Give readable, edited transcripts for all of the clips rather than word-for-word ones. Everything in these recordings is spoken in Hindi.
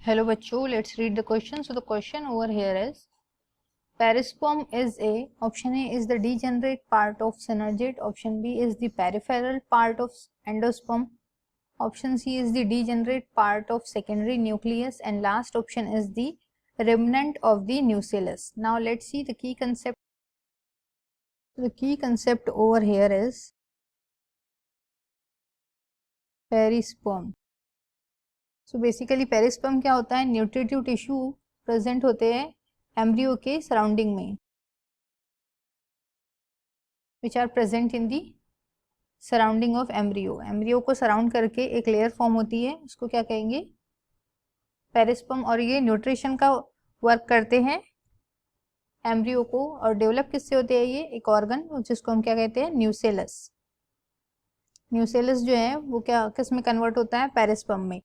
Hello बच्चों, let's read the question. So the question over here is perisperm is a, option A is the degenerate part of synergid, option B is the peripheral part of endosperm, option C is the degenerate part of secondary nucleus, and last option is the remnant of the nucellus. Now let's see the key concept. The key concept over here is perisperm. So basically perisperm क्या होता है, न्यूट्रिटिव टिश्यू प्रेजेंट होते हैं एम्ब्रियो के सराउंडिंग में, which are present in the surrounding of embryo. Embryo को सराउंड करके एक लेयर फॉर्म होती है, उसको क्या कहेंगे, पेरिस्पर्म. और ये न्यूट्रिशन का वर्क करते हैं एम्ब्रियो को. और डेवलप किससे होते हैं, ये एक ऑर्गन जिसको हम क्या कहते हैं, न्यूसेलस. न्यूसेलस जो है वो क्या किस में कन्वर्ट होता है, पेरिस्पर्म में.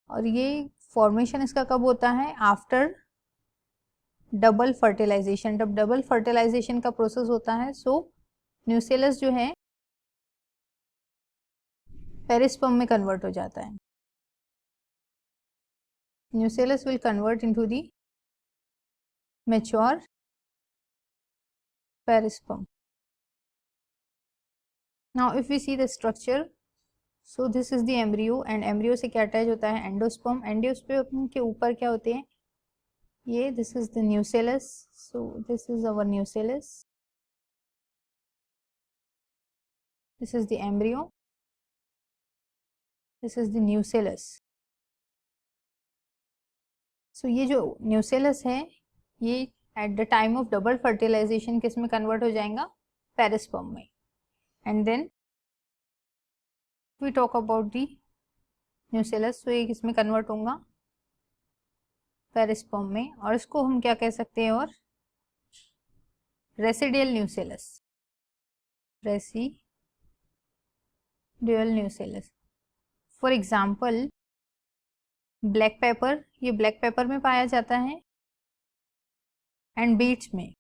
और ये फॉर्मेशन इसका कब होता है, आफ्टर डबल फर्टिलाइजेशन. जब डबल फर्टिलाइजेशन का प्रोसेस होता है, सो न्यूसेलस जो है पेरिस्पर्म में कन्वर्ट हो जाता है. Nucellus will convert into the mature perisperm. Now if we see the structure, so this is the embryo, and embryo से क्या अटैच होता है, एंडोस्पर्म. एंडोस्पर्म के ऊपर क्या होते हैं, ये this is the nucellus. So this is our nucellus, this is the embryo, this is the nucellus. So ये जो न्यूसेलस है ये at the time of double fertilization किस में कन्वर्ट हो जाएगा, पेरिस्पर्म में. And then we talk about the nucellus, तो ये किस में कन्वर्ट होगा, पेरिस्पर्म में. और इसको हम क्या कह सकते हैं, और residual nucellus, residual nucellus. For example black pepper, ये ब्लैक पेपर में पाया जाता है, एंड बीट्स में.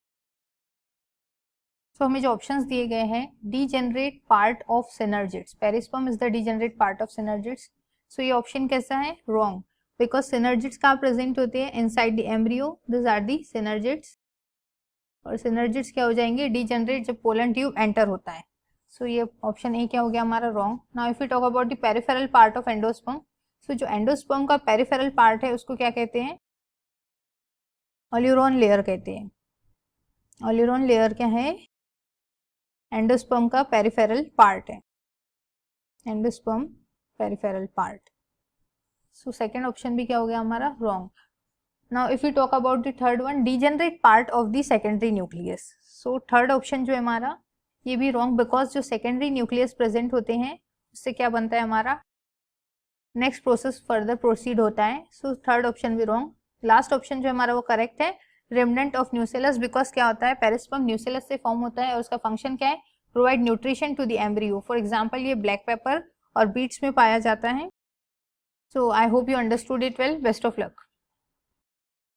तो हमें जो ऑप्शंस दिए गए हैं, degenerate part of synergids, perisperm is the degenerate part of synergids. So ये ऑप्शन कैसा है, रॉन्ग, बिकॉज सिनर्जिड्स कहाँ प्रेजेंट होते हैं, inside the embryo, this are the synergids. और सिनर्जिड्स क्या हो जाएंगे, डीजेनरेट जब पोलन ट्यूब एंटर होता है. सो ये ऑप्शन ए क्या हो गया हमारा, wrong. Now if you talk about the peripheral part of endosperm, so जो एंडोस्पर्म का पेरिफेरल पार्ट है उसको क्या कहते हैं, ऑल्यूरोन लेयर कहते हैं. ऑल्यूरोन लेयर क्या है, एंडोस्पर्म का पेरिफेरल पार्ट है, endosperm peripheral part. So second option भी क्या हो गया हमारा, wrong. Now if you talk about the third one, degenerate part of the secondary nucleus. So third option जो है हमारा, ये भी रॉन्ग, बिकॉज जो सेकेंडरी न्यूक्लियस प्रेजेंट होते हैं उससे क्या बनता है हमारा, नेक्स्ट प्रोसेस फर्दर प्रोसीड होता है. सो थर्ड ऑप्शन भी रॉन्ग. लास्ट ऑप्शन जो हमारा वो करेक्ट है, रेमनेंट ऑफ न्यूसेलस, बिकॉज क्या होता है, पेरिस्पर्म न्यूसेलस से फॉर्म होता है और उसका फंक्शन क्या है, provide nutrition to the embryo. For example ये ब्लैक पेपर और बीट्स में पाया जाता है. So I hope you understood it well. Best of luck.